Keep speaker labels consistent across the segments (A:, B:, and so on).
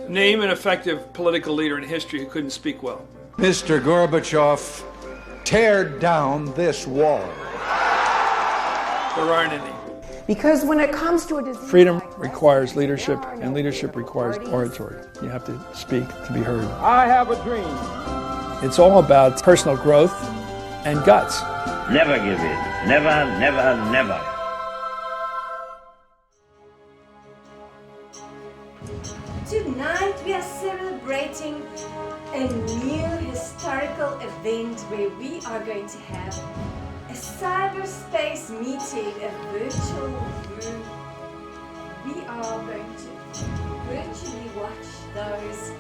A: Name an effective political leader in history who couldn't speak well.
B: Mr. Gorbachev, tear down this wall.
A: There aren't any.
C: Because when it comes to a disease,
A: Freedom requires leadership, and leadership requires oratory. You have to speak to be heard.
B: I have a dream.
A: It's all about personal growth and guts.
D: Never give in. Never, never, never.
E: Tonight we are celebrating a new historical event where we are going to have a cyberspace meeting, a virtual room. We are going to virtually watch those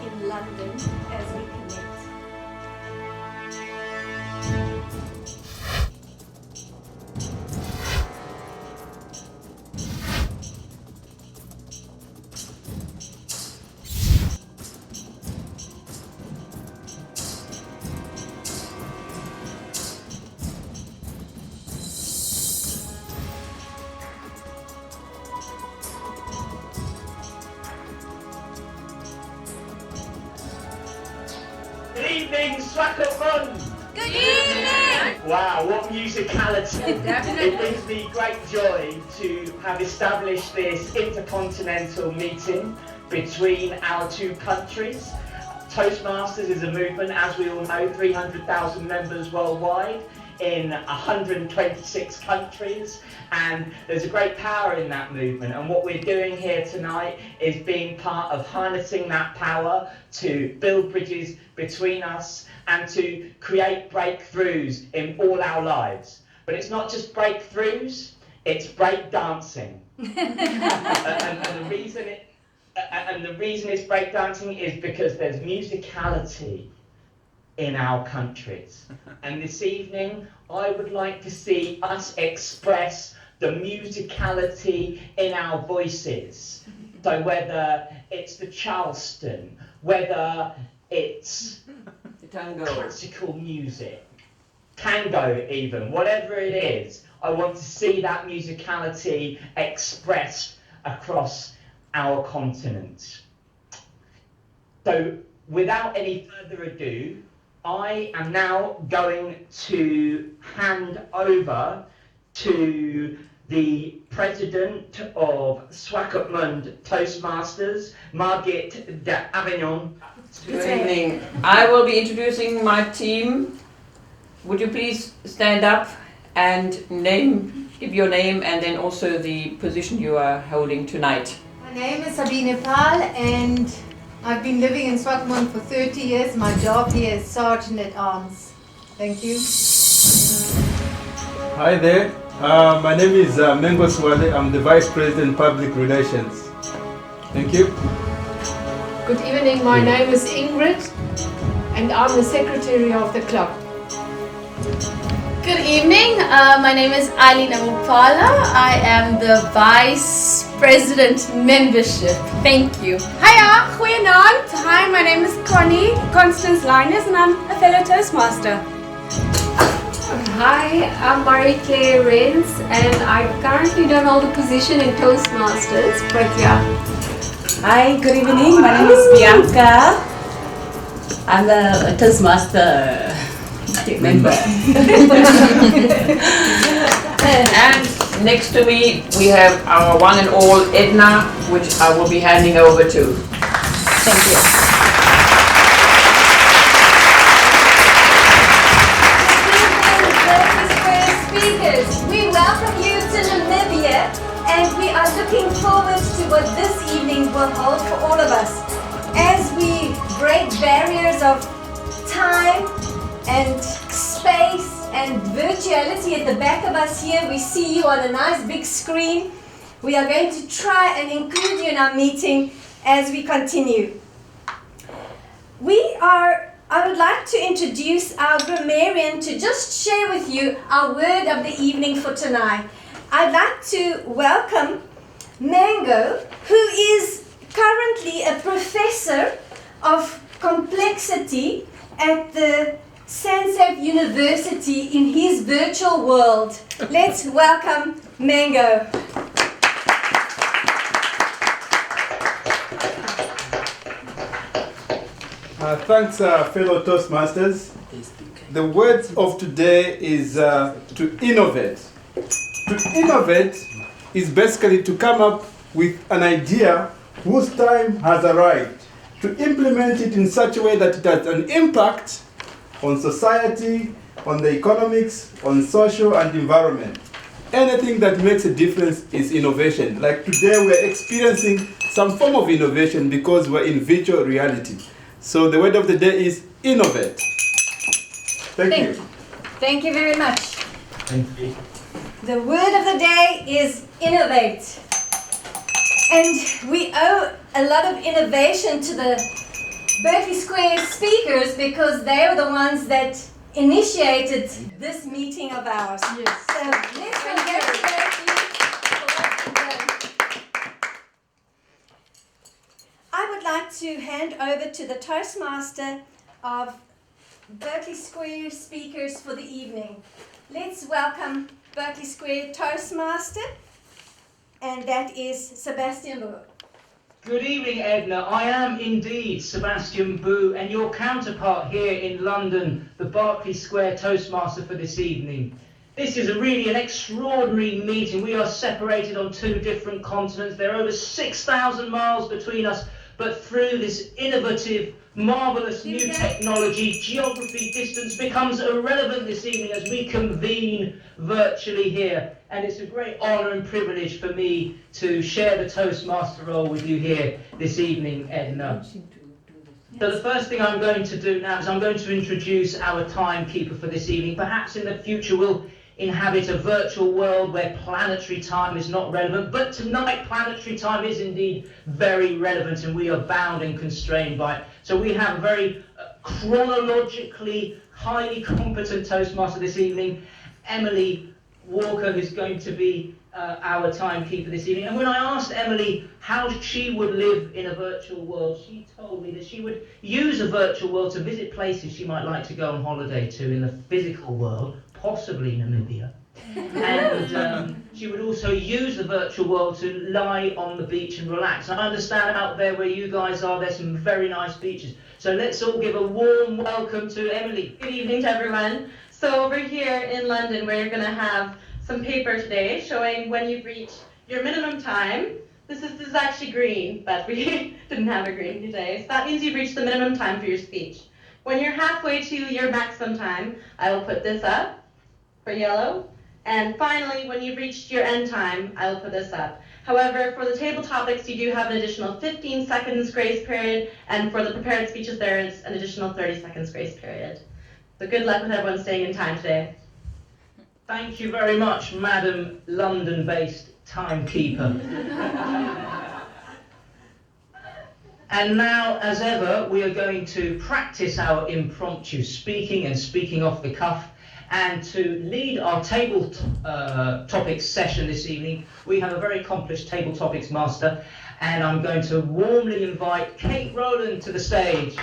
E: in London as we connect.
F: Good evening, Swakopmund!
E: Good evening!
F: Wow, what musicality! It brings me great joy to have established this intercontinental meeting between our two countries. Toastmasters is a movement, as we all know, 300,000 members worldwide in 126 countries, and there's a great power in that movement, and what we're doing here tonight is being part of harnessing that power to build bridges between us and to create breakthroughs in all our lives. But it's not just breakthroughs, it's break dancing. and the reason it's break dancing is because there's musicality in our countries. And this evening, I would like to see us express the musicality in our voices. So whether it's the Charleston, whether it's classical music, tango even, whatever it is, I want to see that musicality expressed across our continent. So without any further ado, I am now going to hand over to the president of Swakopmund Toastmasters, Margit d'Avignon.
G: Good evening. I will be introducing my team. Would you please stand up and give your name and then also the position you are holding tonight.
H: My name is Sabine Pahl and I've been living in Swakopmund for 30 years. My job here is Sergeant at Arms. Thank you.
I: Hi there. My name is Mengo Swale. I'm the Vice President Public Relations. Thank you.
J: Good evening. My name is Ingrid and I'm the Secretary of the club.
K: Good evening. My name is Eileen Amupala. I am the Vice President Membership. Thank you.
L: Hiya, goeienaand. Hi, my name is Connie Constance Linus and I'm a fellow Toastmaster.
M: Hi, I'm Marie-Claire Renz and I currently don't hold a position in Toastmasters, but yeah.
N: Hi, good evening. My name is Bianca. I'm a Toastmaster member.
G: And next to me we have our one and all Edna, which I will be handing over to.
N: Thank you.
E: Speakers, we welcome you to Namibia and we are looking forward to what this evening will hold for all of us as we break barriers of time and space and virtuality. At the back of us here, we see you on a nice big screen. We are going to try and include you in our meeting as we continue. I would like to introduce our grammarian to just share with you our word of the evening for tonight. I'd like to welcome Mango, who is currently a professor of complexity at the Sansep University in his virtual world. Let's welcome Mango.
I: Thanks, fellow Toastmasters. The word of today is to innovate. To innovate is basically to come up with an idea whose time has arrived, to implement it in such a way that it has an impact on society, on the economics, on social and environment. Anything that makes a difference is innovation. Like today we're experiencing some form of innovation because we're in virtual reality. So the word of the day is innovate. Thank you.
E: Thank you very much.
I: Thank you.
E: The word of the day is innovate. And we owe a lot of innovation to the Berkeley Square speakers because they are the ones that initiated this meeting of ours. Yes. So let's congratulate you for what you've done. I would like to hand over to the Toastmaster of Berkeley Square speakers for the evening. Let's welcome Berkeley Square Toastmaster, and that is Sebastian Boo.
F: Good evening, Edna. I am indeed Sebastian Boo, and your counterpart here in London, the Berkeley Square Toastmaster for this evening. This is really an extraordinary meeting. We are separated on 2 different continents. There are over 6,000 miles between us, but through this innovative, marvellous new technology, geography, distance becomes irrelevant this evening as we convene virtually here. And it's a great honour and privilege for me to share the Toastmaster role with you here this evening, Edna. So the first thing I'm going to do now is I'm going to introduce our timekeeper for this evening. Perhaps in the future we'll inhabit a virtual world where planetary time is not relevant, but tonight planetary time is indeed very relevant and we are bound and constrained by it. So we have a very chronologically highly competent Toastmaster this evening, Emily Walker, who's going to be our timekeeper this evening. And when I asked Emily how she would live in a virtual world, she told me that she would use a virtual world to visit places she might like to go on holiday to in the physical world, possibly Namibia. And she would also use the virtual world to lie on the beach and relax. I understand out there where you guys are, there's some very nice beaches. So let's all give a warm welcome to Emily.
O: Good evening to everyone. So over here in London, we're going to have some paper today showing when you've reached your minimum time. This is actually green, but we didn't have a green today. So that means you've reached the minimum time for your speech. When you're halfway to your maximum time, I will put this up for yellow. And finally, when you've reached your end time, I will put this up. However, for the table topics, you do have an additional 15 seconds grace period, and for the prepared speeches, there is an additional 30 seconds grace period. So good luck with everyone staying in time today.
F: Thank you very much, Madam London-based timekeeper. And now, as ever, we are going to practice our impromptu speaking and speaking off the cuff. And to lead our table topics session this evening, we have a very accomplished table topics master, and I'm going to warmly invite Kate Rowland to the stage.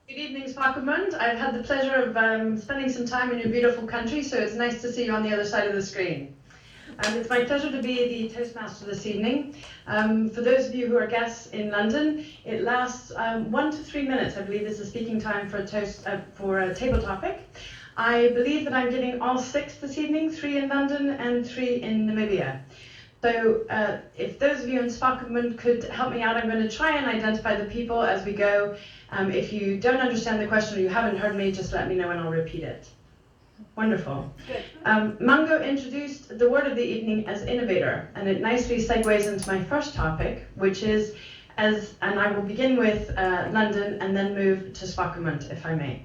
P: Good evening, Swakopmund. I've had the pleasure of spending some time in your beautiful country, so it's nice to see you on the other side of the screen. It's my pleasure to be the Toastmaster this evening. For those of you who are guests in London, it lasts 1 to 3 minutes, I believe, is the speaking time for a table topic. I believe that I'm getting all 6 this evening, 3 in London and 3 in Namibia. So if those of you in Swakopmund could help me out, I'm going to try and identify the people as we go. If you don't understand the question or you haven't heard me, just let me know and I'll repeat it. Wonderful. Mungo introduced the word of the evening as innovator, and it nicely segues into my first topic, which is, and I will begin with London and then move to Swakopmund, if I may.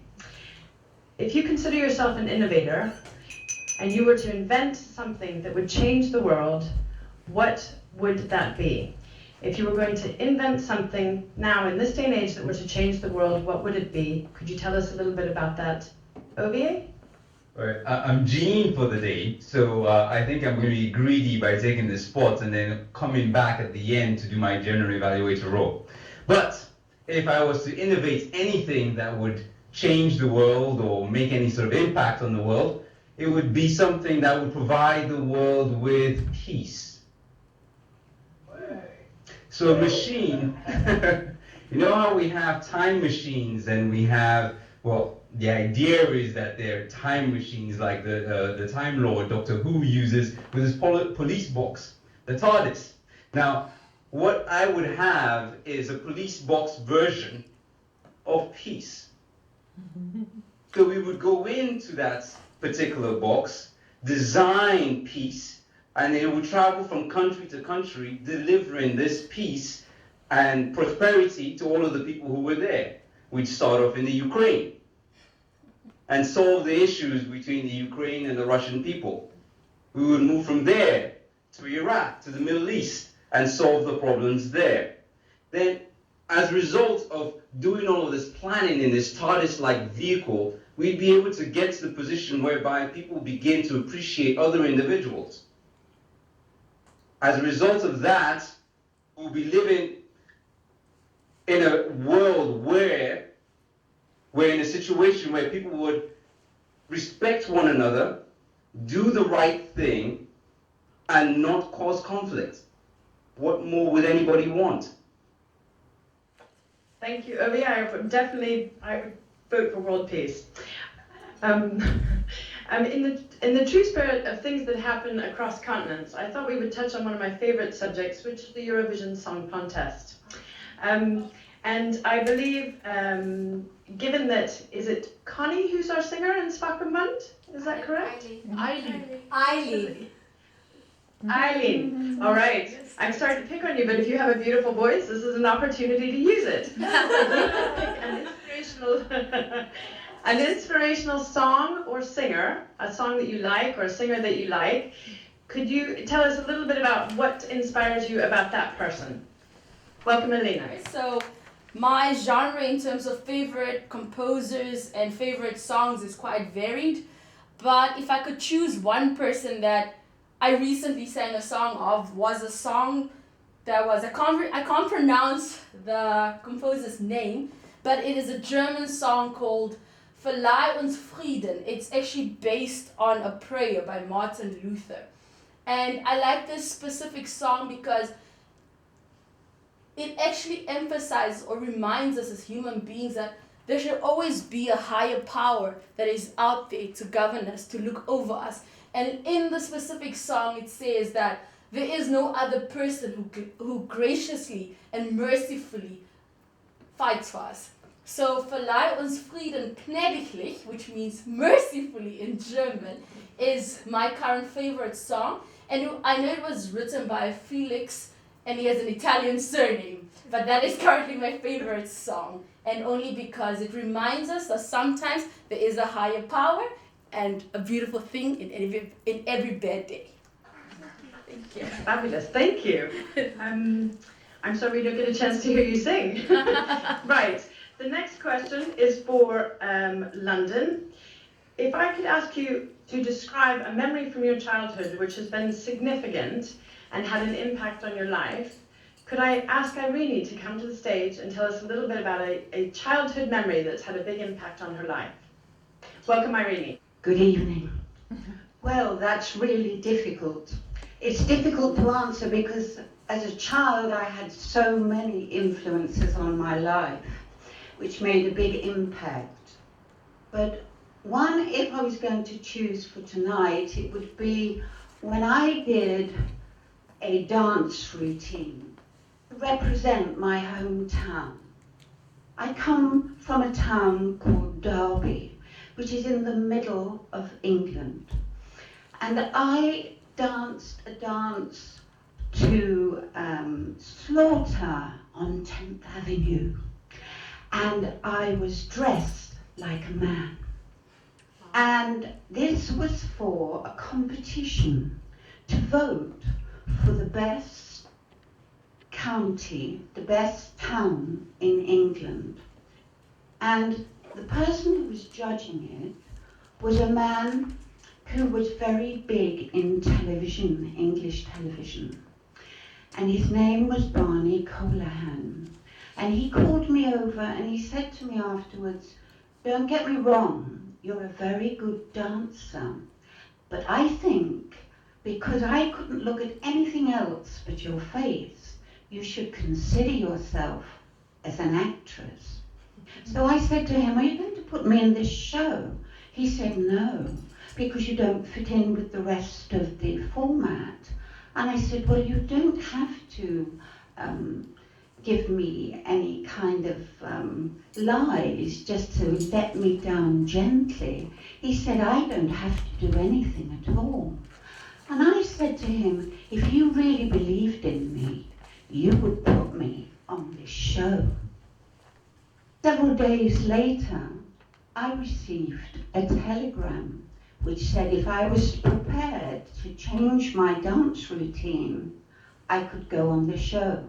P: If you consider yourself an innovator, and you were to invent something that would change the world, what would that be? If you were going to invent something now in this day and age that were to change the world, what would it be? Could you tell us a little bit about that? OVA?
Q: Right. I'm Gene for the day, so I think I'm going to be greedy by taking the spot and then coming back at the end to do my general evaluator role. But if I was to innovate anything that would change the world or make any sort of impact on the world, it would be something that would provide the world with peace. So a machine, you know how we have time machines and we have, well, the idea is that they're time machines like the Time Lord, Doctor Who, uses with his police box, the TARDIS. Now, what I would have is a police box version of peace. So we would go into that particular box, design peace, and it would travel from country to country, delivering this peace and prosperity to all of the people who were there. We'd start off in the Ukraine and solve the issues between the Ukraine and the Russian people. We would move from there to Iraq, to the Middle East, and solve the problems there. Then, as a result of doing all of this planning in this TARDIS-like vehicle, we'd be able to get to the position whereby people begin to appreciate other individuals. As a result of that, we'll be living in a world where we're in a situation where people would respect one another, do the right thing, and not cause conflict. What more would anybody want?
P: Thank you. I would vote for world peace. In the true spirit of things that happen across continents, I thought we would touch on one of my favorite subjects, which is the Eurovision Song Contest. And I believe, given that, is it Connie who's our singer in Swakopmund? Is that correct?
H: Eileen.
P: Eileen. All right. I'm sorry to pick on you, but if you have a beautiful voice, this is an opportunity to use it. An inspirational song or singer, a song that you like or a singer that you like. Could you tell us a little bit about what inspires you about that person? Welcome, Elena.
N: So, my genre in terms of favorite composers and favorite songs is quite varied. But if I could choose one person that I recently sang a song of, was a song that was, I can't pronounce the composer's name, but it is a German song called Verleih uns Frieden. It's actually based on a prayer by Martin Luther. And I like this specific song because it actually emphasizes or reminds us as human beings that there should always be a higher power that is out there to govern us, to look over us. And in the specific song, it says that there is no other person who graciously and mercifully fights for us. So, Verleih uns Frieden gnädiglich, which means mercifully in German, is my current favorite song. And I know it was written by Felix, and he has an Italian surname. But that is currently my favorite song. And only because it reminds us that sometimes there is a higher power and a beautiful thing in every bad day.
P: Thank you. Fabulous. Thank you. I'm sorry we don't get a chance to hear you sing. Right. The next question is for London. If I could ask you to describe a memory from your childhood which has been significant and had an impact on your life, could I ask Irene to come to the stage and tell us a little bit about a childhood memory that's had a big impact on her life? Welcome, Irene.
R: Good evening. Well, that's really difficult. It's difficult to answer because as a child I had so many influences on my life which made a big impact. But one, if I was going to choose for tonight, it would be when I did a dance routine to represent my hometown. I come from a town called Derby, which is in the middle of England. And I danced a dance to Slaughter on 10th Avenue. And I was dressed like a man. And this was for a competition to vote for the best county, the best town in England. And the person who was judging it was a man who was very big in television, English television. And his name was Barney Colahan. And he called me over and he said to me afterwards, "Don't get me wrong, you're a very good dancer, but I think because I couldn't look at anything else but your face. You should consider yourself as an actress. So I said to him, are you going to put me in this show? He said, no, because you don't fit in with the rest of the format. And I said, well, you don't have to give me any kind of lies just to let me down gently. He said, I don't have to do anything at all. And I said to him, if you really believed in me, you would put me on this show. Several days later, I received a telegram which said if I was prepared to change my dance routine, I could go on the show.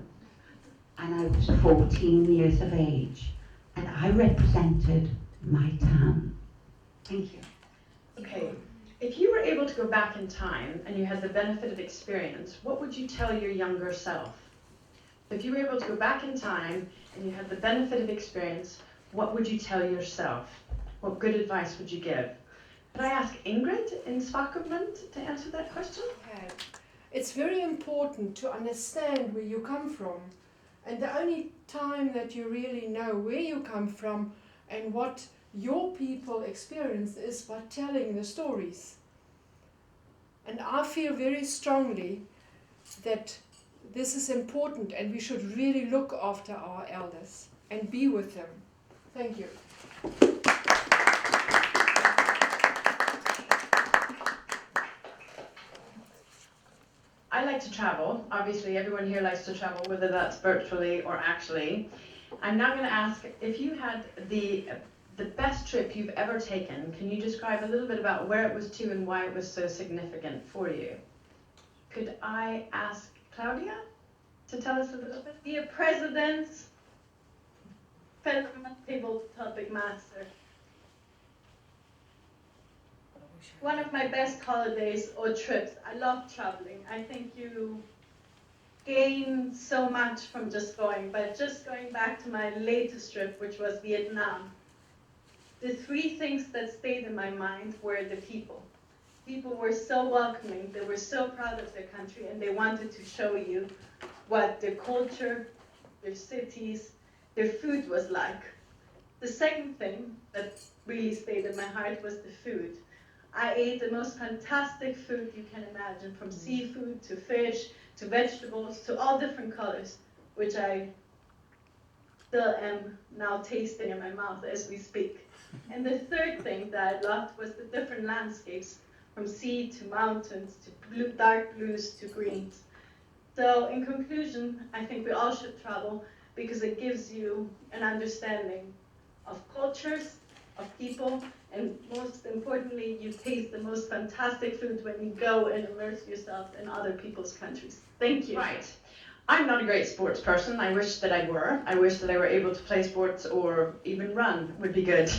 R: And I was 14 years of age, and I represented my town. Thank you.
P: Okay, if you were able to go back in time and you had the benefit of experience, what would you tell your younger self? If you were able to go back in time and you had the benefit of experience, what would you tell yourself? What good advice would you give? Could I ask Ingrid in Swakopmund to answer that question?
C: Okay. It's very important to understand where you come from. And the only time that you really know where you come from and what your people experience is by telling the stories. And I feel very strongly that this is important and we should really look after our elders and be with them. Thank you.
P: I like to travel. Obviously, everyone here likes to travel, whether that's virtually or actually. I'm now going to ask, if you had the best trip you've ever taken, can you describe a little bit about where it was to and why it was so significant for you? Could I ask Claudia to tell us a little bit?
O: Dear President, fellow table topic master, one of my best holidays or trips. I love traveling. I think you gain so much from just going, but just going back to my latest trip, which was Vietnam, the three things that stayed in my mind were the people. People were so welcoming, they were so proud of their country, and they wanted to show you what their culture, their cities, their food was like. The second thing that really stayed in my heart was the food. I ate the most fantastic food you can imagine, from seafood to fish to vegetables to all different colors, which I still am now tasting in my mouth as we speak. And the third thing that I loved was the different landscapes, from sea to mountains to blue, dark blues to greens. So in conclusion, I think we all should travel because it gives you an understanding of cultures, of people, and most importantly, you taste the most fantastic food when you go and immerse yourself in other people's countries. Thank you.
P: Right. I'm not a great sports person. I wish that I were. I wish that I were able to play sports or even run would be good.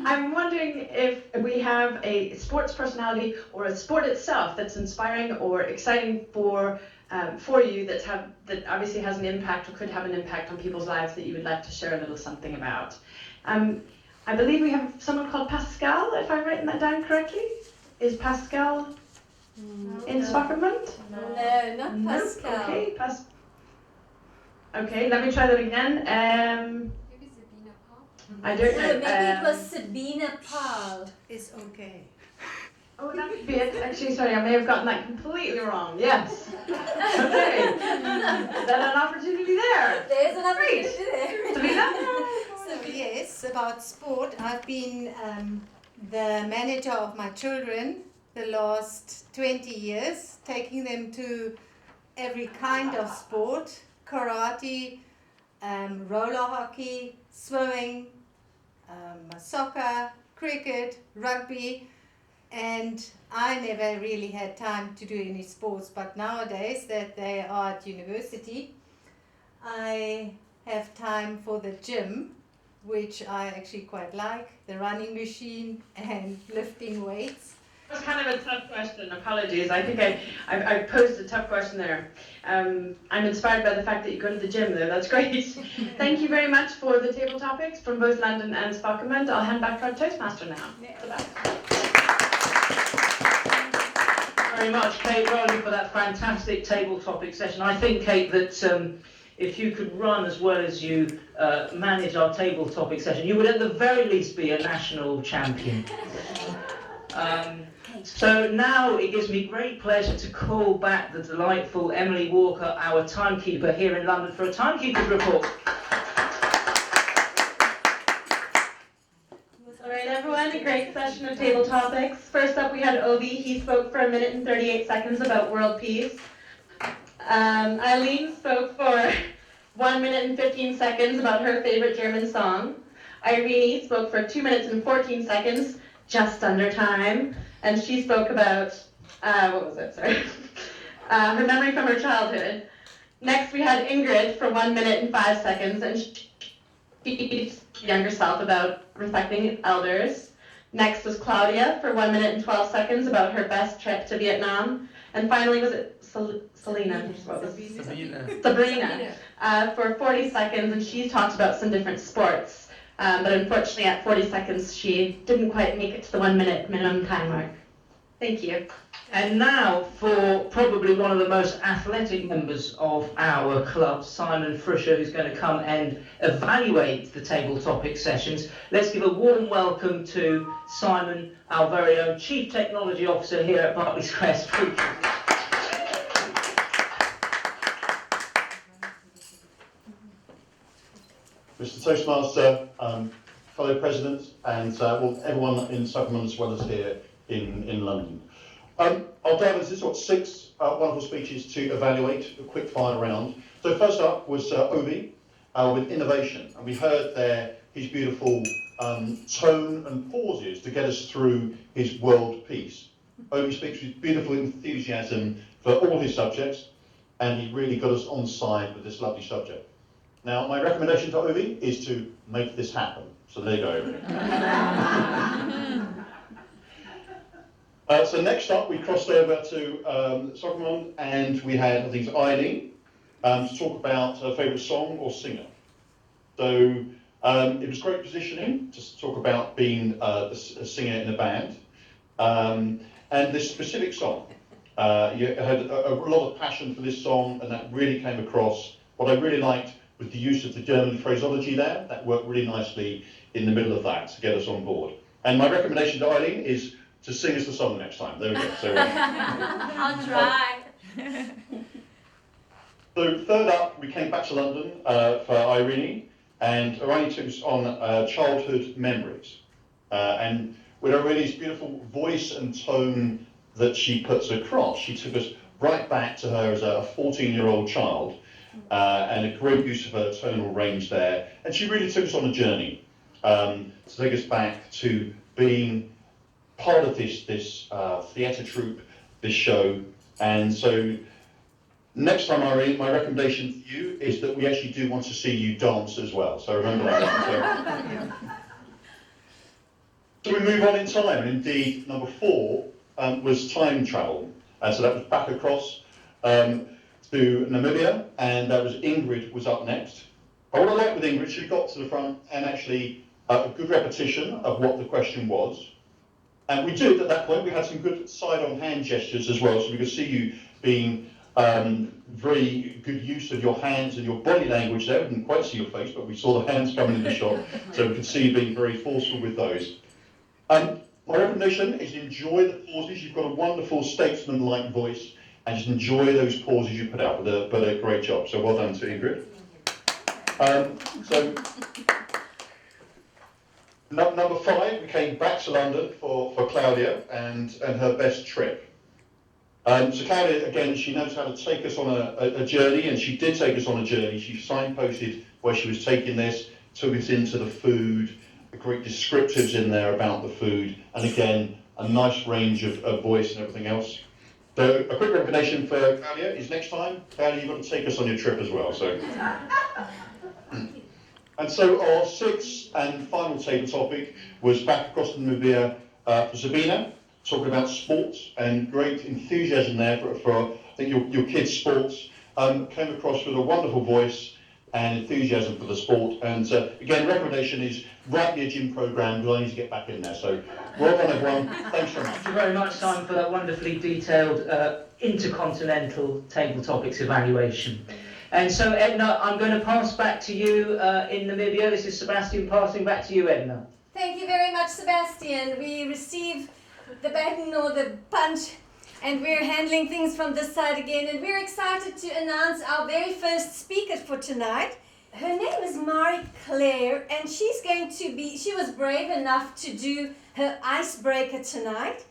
P: I'm wondering if we have a sports personality or a sport itself that's inspiring or exciting for you that obviously has an impact or could have an impact on people's lives that you would like to share a little something about. I believe we have someone called Pascal, if I've written that down correctly. Is Pascal in Swakopmund?
E: No, not Pascal.
P: Okay, okay, let me try that again. I don't know.
E: No, maybe it was Sabina Paul.
H: It's okay.
P: Oh, that could be it. Actually, sorry, I may have gotten that completely wrong. Yes. Okay. Is that an opportunity there?
E: There's an opportunity there.
P: Sabina?
H: Yes, about sport. I've been the manager of my children the last 20 years, taking them to every kind of sport, karate, roller hockey, swimming, soccer, cricket, rugby, and I never really had time to do any sports, but nowadays that they are at university, I have time for the gym, which I actually quite like, the running machine and lifting weights.
P: It was kind of a tough question. Apologies. I think I posed a tough question there. I'm inspired by the fact that you go to the gym, though. That's great. Thank you very much for the table topics from both London and Swakopmund. I'll hand back to our Toastmaster now.
F: very much, Kate Rowley, for that fantastic table topic session. I think, Kate, that if you could run as well as you manage our table topic session, you would at the very least be a national champion. So now it gives me great pleasure to call back the delightful Emily Walker, our timekeeper here in London, for a timekeeper's report.
O: All right, everyone, a great session of table topics. First up, we had Ovi. He spoke for 1 minute and 38 seconds about world peace. Eileen spoke for 1 minute and 15 seconds about her favorite German song. Irene spoke for 2 minutes and 14 seconds, just under time. And she spoke about, her memory from her childhood. Next, we had Ingrid for 1 minute and 5 seconds, and she younger self about respecting elders. Next was Claudia for 1 minute and 12 seconds about her best trip to Vietnam. And finally, was it Sabrina for 40 seconds, and she talked about some different sports. But unfortunately, at 40 seconds, she didn't quite make it to the 1 minute minimum time mark. Thank you.
F: And now for probably one of the most athletic members of our club, Simon Frischer, who's going to come and evaluate the table topic sessions. Let's give a warm welcome to Simon, our very own Chief Technology Officer here at Berkeley Crest.
S: Mr. Toastmaster, fellow president, and everyone in Swakopmund as well as here in London. I'll dive into sort of 6 wonderful speeches to evaluate a quick fire round. So first up was Ovi with innovation, and we heard there his beautiful tone and pauses to get us through his world peace. Ovi speaks with beautiful enthusiasm for all his subjects, and he really got us on side with this lovely subject. Now, my recommendation to Ovi is to make this happen. So there you go. So next up, we crossed over to Swakopmund, and we had, I think, Eileen to talk about her favourite song or singer. So it was great positioning to talk about being a singer in a band. And this specific song, you had a lot of passion for this song, and that really came across. What I really liked was the use of the German phraseology there. That worked really nicely in the middle of that to get us on board. And my recommendation to Eileen is to sing us the song next time. There we go. So,
K: I'll try.
S: So third up, we came back to London for Irene, and Irene took us on childhood memories. And with Irene's beautiful voice and tone that she puts across, she took us right back to her as a 14-year-old child, and a great use of her tonal range there. And she really took us on a journey to take us back to being part of this theatre troupe, this show. And so next time, Irene, my recommendation for you is that we actually do want to see you dance as well. So remember that. So we move on in time, and indeed number 4 was time travel. So that was back across to Namibia, and that was Ingrid was up next. But what I liked with Ingrid, she got to the front and actually a good repetition of what the question was. And we did, at that point, we had some good side-on hand gestures as well, so we could see you being very good use of your hands and your body language there. We didn't quite see your face, but we saw the hands coming in the shot, so we could see you being very forceful with those. My recommendation is enjoy the pauses. You've got a wonderful statesman-like voice, and just enjoy those pauses you put out, but a great job. So well done to Ingrid. So number 5, we came back to London for Claudia and her best trip. So Claudia, again, she knows how to take us on a journey, and she did take us on a journey. She signposted where she was taking this, took us into the food, the great descriptives in there about the food, and again, a nice range of voice and everything else. So a quick recommendation for Claudia is next time, Claudia, you've got to take us on your trip as well. So. And so our 6th and final table topic was back across the Namibia for Sabina, talking about sports, and great enthusiasm there for I think your kids' sports. Came across with a wonderful voice and enthusiasm for the sport. And again, recommendation is write me a gym program because I need to get back in there. So well done, everyone. Thanks very much.
F: Thank you very much, Simon, for that wonderfully detailed intercontinental table topics evaluation. And so, Edna, I'm going to pass back to you in Namibia. This is Sebastian passing back to you, Edna.
E: Thank you very much, Sebastian. We receive the baton or the punch, and we're handling things from this side again. And we're excited to announce our very first speaker for tonight. Her name is Marie-Claire, and she was brave enough to do her icebreaker tonight.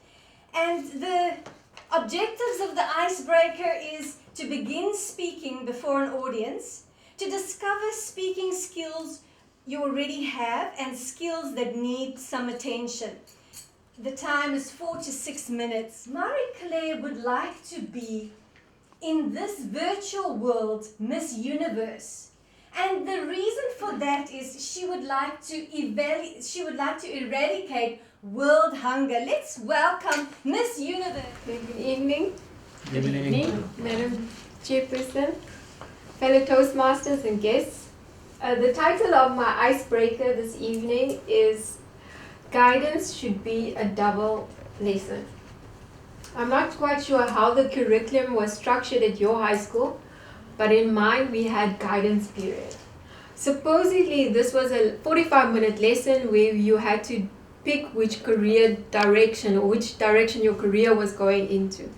E: And the objectives of the icebreaker is to begin speaking before an audience, to discover speaking skills you already have and skills that need some attention. The time is 4 to 6 minutes. Marie-Claire would like to be in this virtual world Miss Universe. And the reason for that is she would like to eradicate world hunger. Let's welcome Miss Universe.
J: Good evening.
A: Good evening.
J: Madam Chairperson, fellow Toastmasters and guests. The title of my icebreaker this evening is Guidance Should Be a Double Lesson. I'm not quite sure how the curriculum was structured at your high school, but in mine we had guidance period. Supposedly this was a 45-minute lesson where you had to pick which career direction or which direction your career was going into.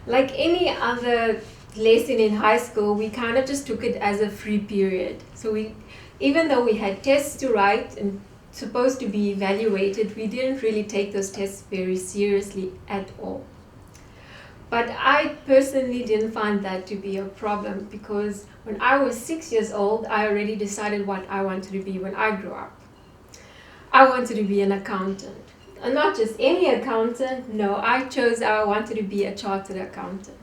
J: Like any other lesson in high school, we kind of just took it as a free period. So even though we had tests to write and supposed to be evaluated, we didn't really take those tests very seriously at all. But I personally didn't find that to be a problem because when I was 6 years old, I already decided what I wanted to be when I grew up. I wanted to be an accountant. And not just any accountant, no, I wanted to be a chartered accountant.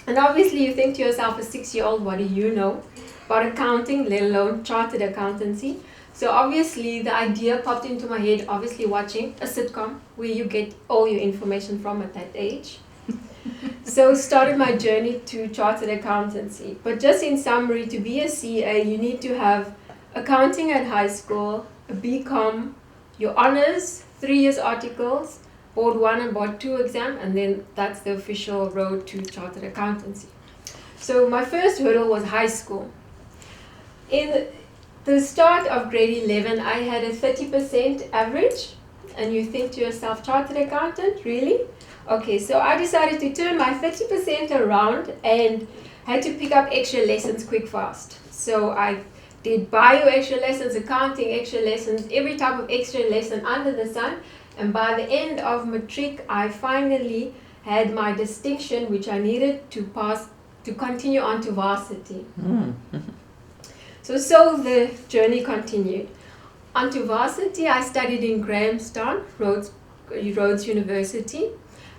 J: And obviously you think to yourself, a 6-year-old, what do you know about accounting, let alone chartered accountancy? So obviously the idea popped into my head, obviously watching a sitcom where you get all your information from at that age. So started my journey to chartered accountancy. But just in summary, to be a CA, you need to have accounting at high school, a BCom, your honors, 3 years articles, board 1 and board 2 exam, and then that's the official road to chartered accountancy. So my first hurdle was high school. In the start of grade 11, I had a 30% average, and you think to yourself, chartered accountant, really? Okay, so I decided to turn my 30% around and had to pick up extra lessons quick fast. So I did bio extra lessons, accounting extra lessons, every type of extra lesson under the sun. And by the end of matric, I finally had my distinction, which I needed to pass to continue on to varsity. So the journey continued. Onto varsity, I studied in Grahamstown, Rhodes University,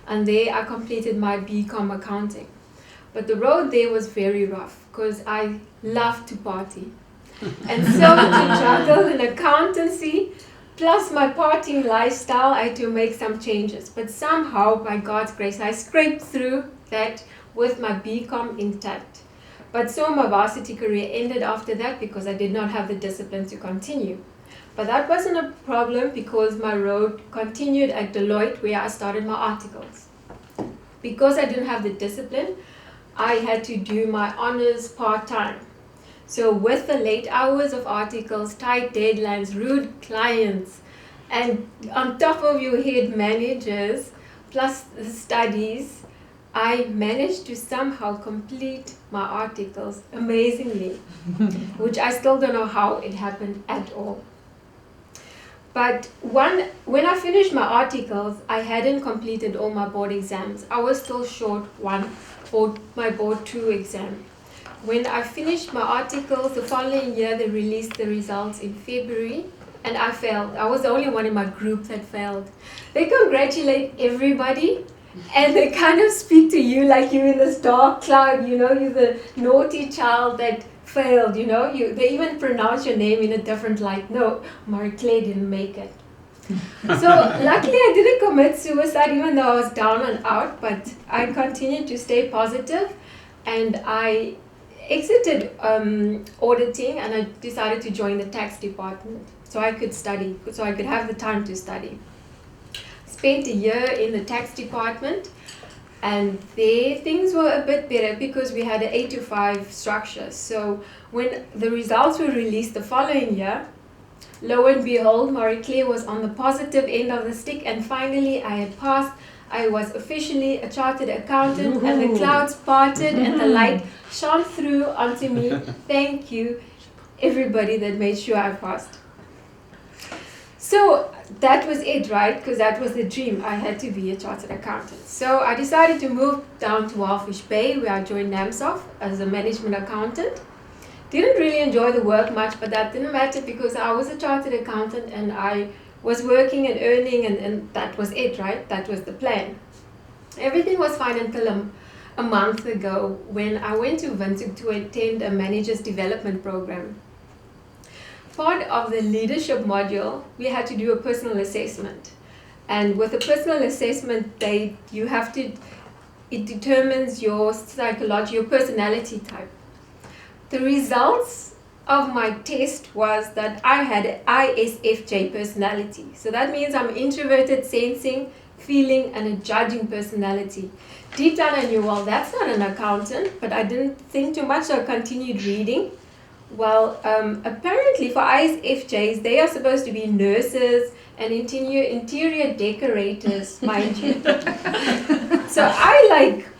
J: and there I completed my BCom accounting. But the road there was very rough because I loved to party. And so to juggle an accountancy plus my partying lifestyle, I had to make some changes. But somehow, by God's grace, I scraped through that with my BCom intact. But so my varsity career ended after that because I did not have the discipline to continue. But that wasn't a problem because my road continued at Deloitte where I started my articles. Because I didn't have the discipline, I had to do my honors part-time. So with the late hours of articles, tight deadlines, rude clients, and on top of your head managers, plus the studies, I managed to somehow complete my articles amazingly, which I still don't know how it happened at all. But when I finished my articles, I hadn't completed all my board exams. I was still short one for my board 2 exam. When I finished my articles, the following year they released the results in February, and I failed. I was the only one in my group that failed. They congratulate everybody, and they kind of speak to you like you're in this dark cloud, you know, you're the naughty child that failed, you know. They even pronounce your name in a different light. No, Marie-Claire didn't make it. So luckily I didn't commit suicide even though I was down and out, but I continued to stay positive, and I exited auditing and I decided to join the tax department so I could study, so I could have the time to study. Spent a year in the tax department, and there things were a bit better because we had an 8 to 5 structure. So when the results were released the following year, lo and behold, Marie-Claire was on the positive end of the stick, and finally I had passed. I was officially a chartered accountant, and the clouds parted and the light shone through onto me. Thank you, everybody that made sure I passed. So that was it, right? Because that was the dream. I had to be a chartered accountant. So I decided to move down to Walfish Bay, where I joined NAMSOF as a management accountant. Didn't really enjoy the work much, but that didn't matter because I was a chartered accountant and I was working and earning, and that was it, right? That was the plan. Everything was fine until a month ago when I went to Windhoek to attend a manager's development program. Part of the leadership module, we had to do a personal assessment. And with a personal assessment, it determines your psychology, your personality type. The results of my test was that I had an ISFJ personality. So that means I'm introverted, sensing, feeling, and a judging personality. Deep down I knew, well, that's not an accountant, but I didn't think too much, so I continued reading. Well, apparently for ISFJs, they are supposed to be nurses and interior decorators, mind you. So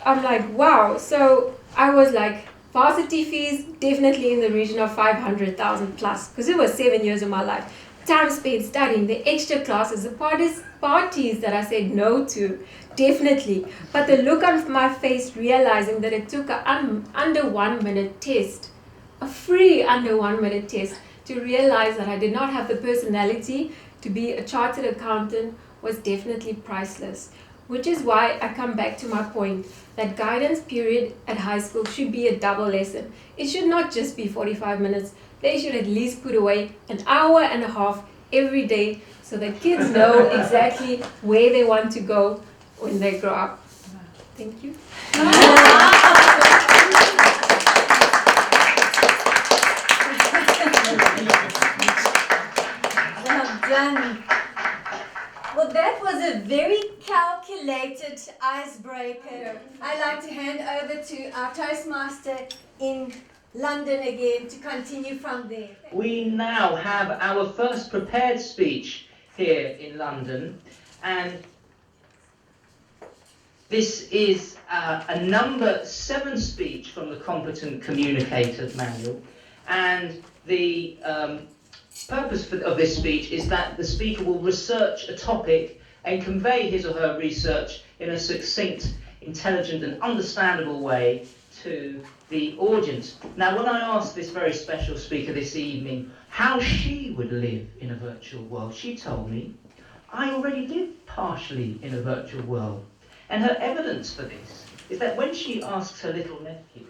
J: I'm like, wow. So I was like, varsity fees, definitely in the region of 500,000 plus, because it was 7 years of my life. Time spent studying, the extra classes, the parties that I said no to, definitely. But the look on my face realizing that it took an under 1 minute test, a free under 1 minute test, to realize that I did not have the personality to be a chartered accountant was definitely priceless. Which is why I come back to my point that guidance period at high school should be a double lesson. It should not just be 45 minutes. They should at least put away an hour and a half every day so that kids know exactly where they want to go when they grow up. Thank you.
E: Well done. Well, that was a very calculated icebreaker. I'd like to hand over to our Toastmaster in London again to continue from there.
F: We now have our first prepared speech here in London, and this is a number 7 speech from the Competent Communicator Manual, and the purpose of this speech is that the speaker will research a topic and convey his or her research in a succinct, intelligent and understandable way to the audience. Now, when I asked this very special speaker this evening how she would live in a virtual world, she told me, I already live partially in a virtual world. And her evidence for this is that when she asks her little nephew,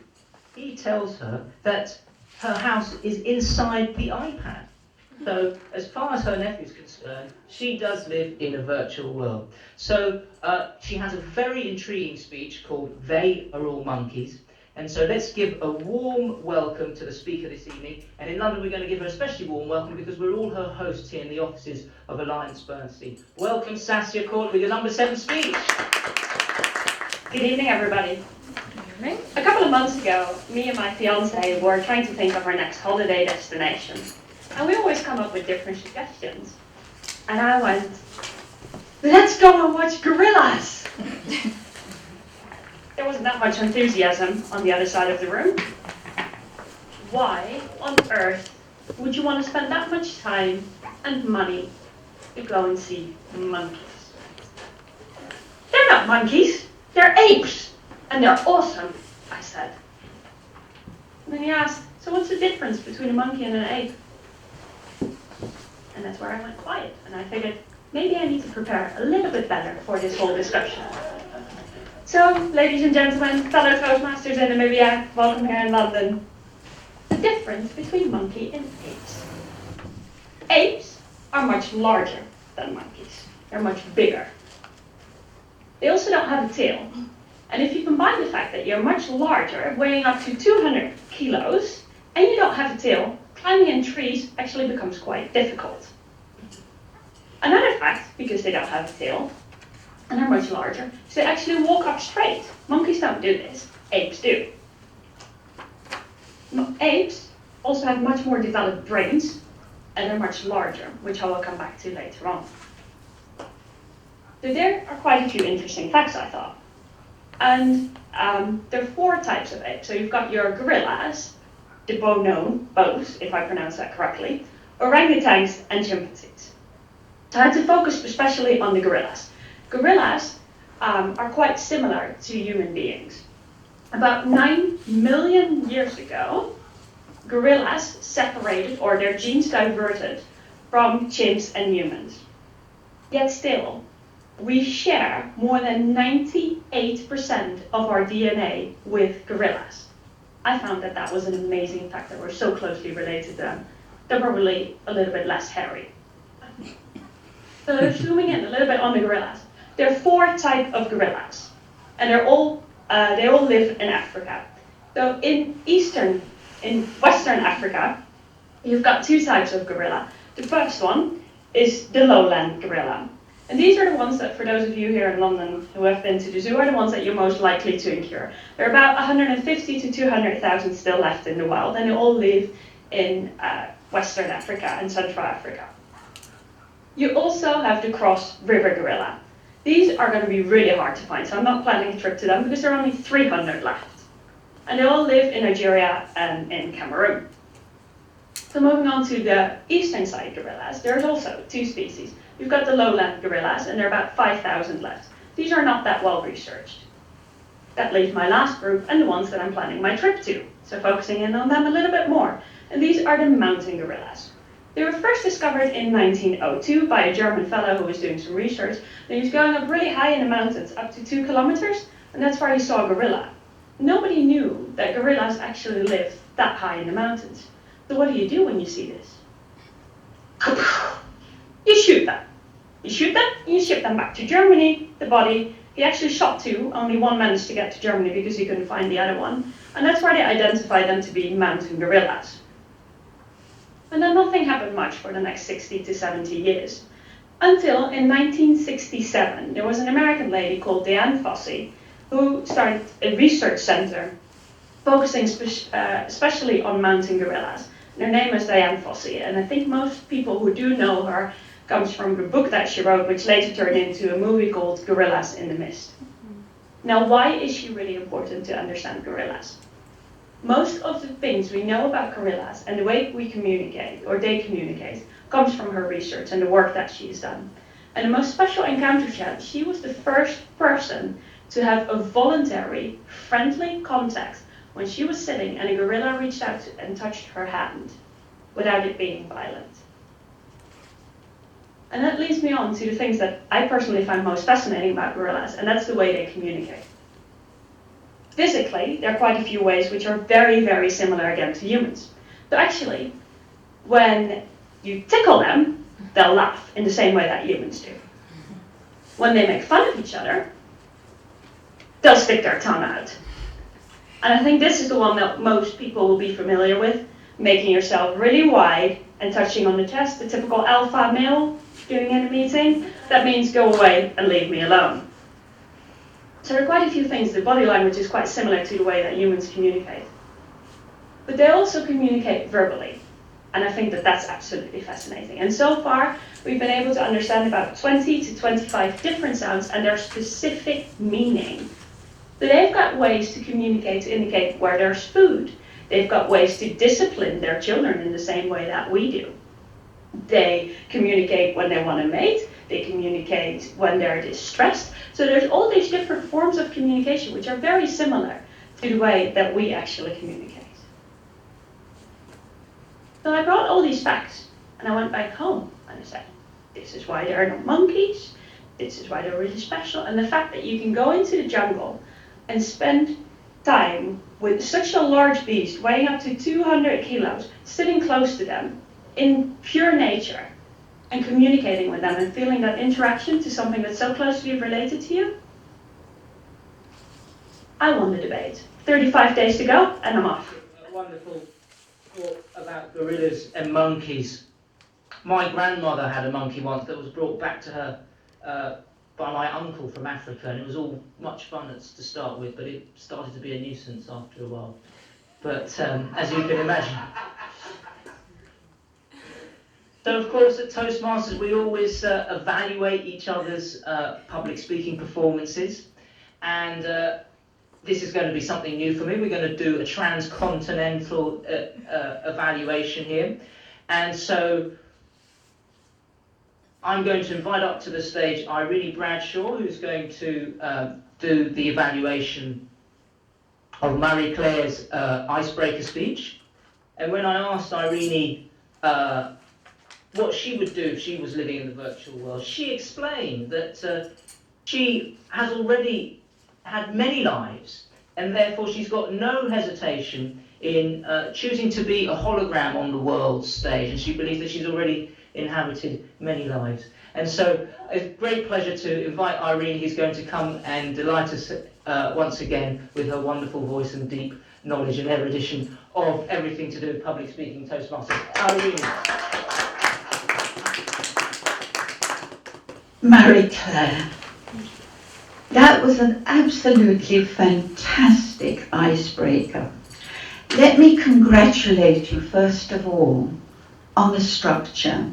F: he tells her that her house is inside the iPad. So, as far as her nephew is concerned, she does live in a virtual world. So, she has a very intriguing speech called They Are All Monkeys. And so let's give a warm welcome to the speaker this evening. And in London, we're going to give her a especially warm welcome because we're all her hosts here in the offices of Alliance Bernstein. Welcome, Saskia Court, with your number 7 speech.
T: Good evening, everybody. A couple of months ago, me and my fiance were trying to think of our next holiday destination. And we always come up with different suggestions. And I went, let's go and watch gorillas! There wasn't that much enthusiasm on the other side of the room. Why on earth would you want to spend that much time and money to go and see monkeys? They're not monkeys, they're apes! And they're awesome, I said. And then he asked, so what's the difference between a monkey and an ape? And that's where I went quiet, and I figured maybe I need to prepare a little bit better for this whole discussion. So, ladies and gentlemen, fellow Toastmasters in Namibia, welcome here in London. The difference between monkey and apes. Apes are much larger than monkeys. They're much bigger. They also don't have a tail, And if you combine the fact that you're much larger, weighing up to 200 kilos, and you don't have a tail, climbing in trees actually becomes quite difficult. Another fact, because they don't have a tail, and are much larger, is they actually walk up straight. Monkeys don't do this, apes do. Apes also have much more developed brains, and they're much larger, which I will come back to later on. So there are quite a few interesting facts, I thought. And there are 4 types of apes. So you've got your gorillas, the bonobos, if I pronounce that correctly, orangutans, and chimpanzees. So I had to focus especially on the gorillas. Gorillas are quite similar to human beings. About 9 million years ago, gorillas separated, or their genes diverted, from chimps and humans. Yet still, we share more than 98% of our DNA with gorillas. I found that that was an amazing fact, that we're so closely related to them. They're probably a little bit less hairy. So zooming in a little bit on the gorillas. There are 4 types of gorillas, and they all live in Africa. So in Western Africa, you've got 2 types of gorilla. The first one is the lowland gorilla. And these are the ones that, for those of you here in London who have been to the zoo, are the ones that you're most likely to encounter. There are about 150 to 200,000 still left in the wild, and they all live in Western Africa and Central Africa. You also have the cross river gorilla. These are going to be really hard to find, so I'm not planning a trip to them because there are only 300 left. And they all live in Nigeria and in Cameroon. So moving on to the eastern side gorillas, there's also 2 species. You've got the lowland gorillas, and there are about 5,000 left. These are not that well researched. That leaves my last group and the ones that I'm planning my trip to, so focusing in on them a little bit more. And these are the mountain gorillas. They were first discovered in 1902 by a German fellow who was doing some research. And he was going up really high in the mountains, up to 2 kilometers, and that's where he saw a gorilla. Nobody knew that gorillas actually lived that high in the mountains. So what do you do when you see this? You shoot them. You shoot them, and you ship them back to Germany, the body. He actually shot 2, only 1 managed to get to Germany because he couldn't find the other one. And that's where they identified them to be mountain gorillas. And then nothing happened much for the next 60 to 70 years. Until in 1967, there was an American lady called Diane Fossey who started a research center focusing especially on mountain gorillas. And her name is Diane Fossey, and I think most people who do know her comes from the book that she wrote, which later turned into a movie called Gorillas in the Mist. Now, why is she really important to understand gorillas? Most of the things we know about gorillas and the way we communicate, or they communicate, comes from her research and the work that she's done. And the most special encounter she was the first person to have a voluntary, friendly contact when she was sitting and a gorilla reached out and touched her hand without it being violent. And that leads me on to the things that I personally find most fascinating about gorillas, and that's the way they communicate. Physically, there are quite a few ways which are very, very similar again to humans. So actually, when you tickle them, they'll laugh in the same way that humans do. When they make fun of each other, they'll stick their tongue out. And I think this is the one that most people will be familiar with, making yourself really wide and touching on the chest, the typical alpha male doing in a meeting. That means go away and leave me alone. So there are quite a few things. The body language is quite similar to the way that humans communicate. But they also communicate verbally. And I think that that's absolutely fascinating. And so far, we've been able to understand about 20 to 25 different sounds and their specific meaning. So they've got ways to communicate to indicate where there's food. They've got ways to discipline their children in the same way that we do. They communicate when they want to mate. They communicate when they're distressed. So there's all these different forms of communication which are very similar to the way that we actually communicate. So I brought all these facts and I went back home and I said, this is why there are no monkeys. This is why they're really special. And the fact that you can go into the jungle and spend time with such a large beast weighing up to 200 kilos, sitting close to them in pure nature and communicating with them and feeling that interaction to something that's so closely related to you. I won the debate. 35 days to go, and I'm off.
F: A wonderful thought about gorillas and monkeys. My grandmother had a monkey once that was brought back to her by my uncle from Africa, and it was all much fun to start with, but it started to be a nuisance after a while. But as you can imagine. So of course at Toastmasters we always evaluate each other's public speaking performances, and this is going to be something new for me. We're going to do a transcontinental evaluation here, and so I'm going to invite up to the stage Irene Bradshaw, who's going to do the evaluation of Marie Claire's icebreaker speech. And when I asked Irene what she would do if she was living in the virtual world, she explained that she has already had many lives, and therefore she's got no hesitation in choosing to be a hologram on the world stage, and she believes that she's already inhabited many lives. And so it's a great pleasure to invite Irene, who's going to come and delight us once again with her wonderful voice and deep knowledge and erudition of everything to do with public speaking Toastmasters. Irene.
R: Marie Claire, that was an absolutely fantastic icebreaker. Let me congratulate you first of all on the structure.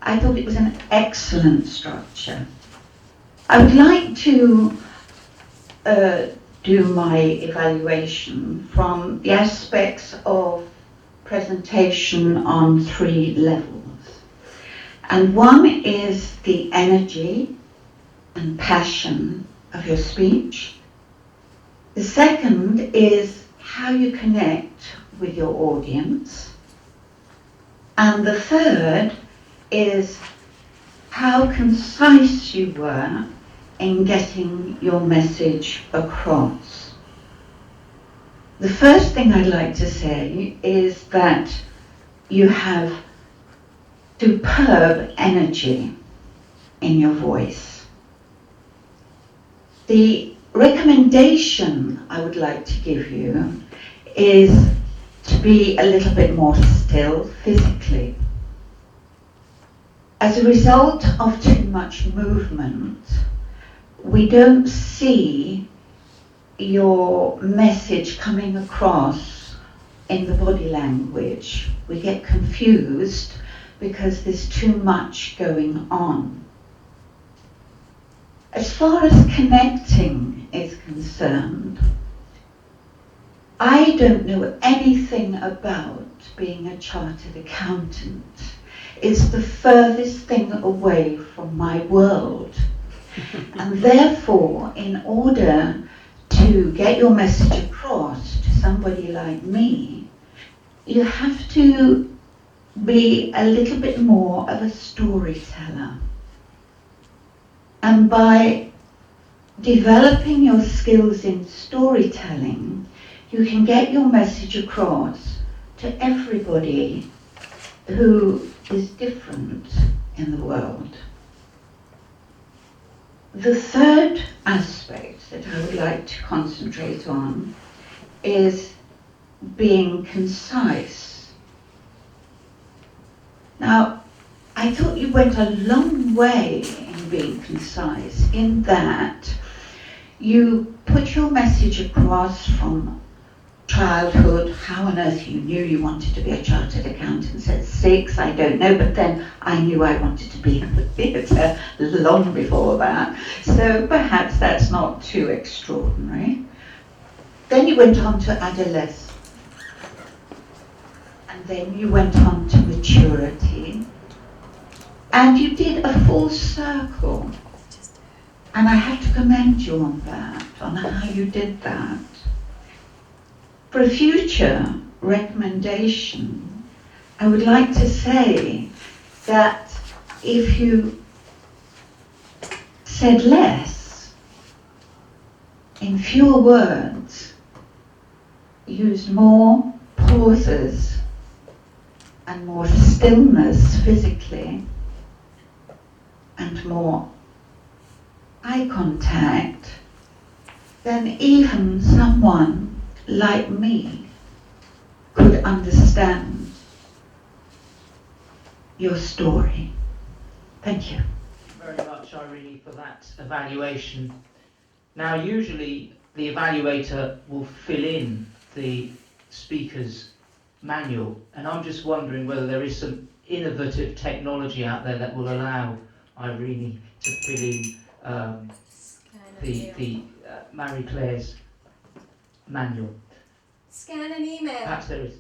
R: I thought it was an excellent structure. I would like to do my evaluation from the aspects of presentation on 3 levels. And one is the energy and passion of your speech. The second is how you connect with your audience. And the third is how concise you were in getting your message across. The first thing I'd like to say is that you have superb energy in your voice. The recommendation I would like to give you is to be a little bit more still physically. As a result of too much movement, we don't see your message coming across in the body language. We get confused because there's too much going on. As far as connecting is concerned, I don't know anything about being a chartered accountant. It's the furthest thing away from my world. And therefore, in order to get your message across to somebody like me, you have to be a little bit more of a storyteller. And by developing your skills in storytelling, you can get your message across to everybody who is different in the world. The third aspect that I would like to concentrate on is being concise. Now, I thought you went a long way in being concise, in that you put your message across from childhood, how on earth you knew you wanted to be a chartered accountant at 6, I don't know, but then I knew I wanted to be in the theatre long before that, so perhaps that's not too extraordinary. Then you went on to adolescence, and then you went on to maturity, and you did a full circle, and I have to commend you on that, on how you did that. For a future recommendation, I would like to say that if you said less, in fewer words, used more pauses and more stillness physically, and more eye contact, then even someone like me could understand your story. Thank you.
F: Very much, Irene, for that evaluation. Now, usually the evaluator will fill in the speaker's manual, and I'm just wondering whether there is some innovative technology out there that will allow Irene to fill in the Marie Claire's manual.
E: Scan an email.
F: Perhaps there is.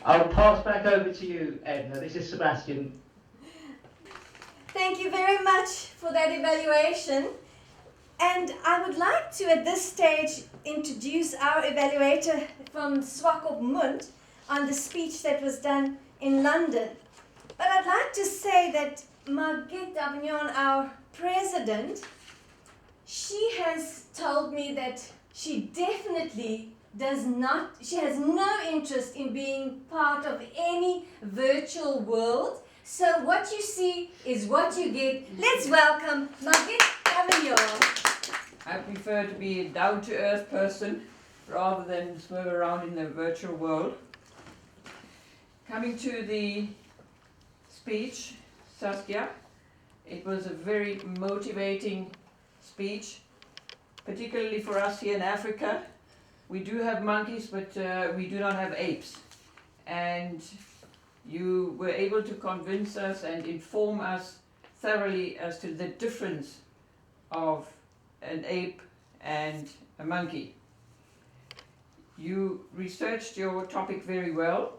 F: I'll pass back over to you, Edna. This is Sebastian.
E: Thank you very much for that evaluation. And I would like to, at this stage, introduce our evaluator from Swakopmund on the speech that was done in London. But I'd like to say that Margit Davignon, our president, she has told me that she definitely she has no interest in being part of any virtual world. So what you see is what you get. Let's welcome Margit Davignon.
G: I prefer to be a down-to-earth person rather than swerve around in the virtual world. Coming to the speech, Saskia, it was a very motivating speech, particularly for us here in Africa. We do have monkeys, but we do not have apes. And you were able to convince us and inform us thoroughly as to the difference of an ape and a monkey. You researched your topic very well,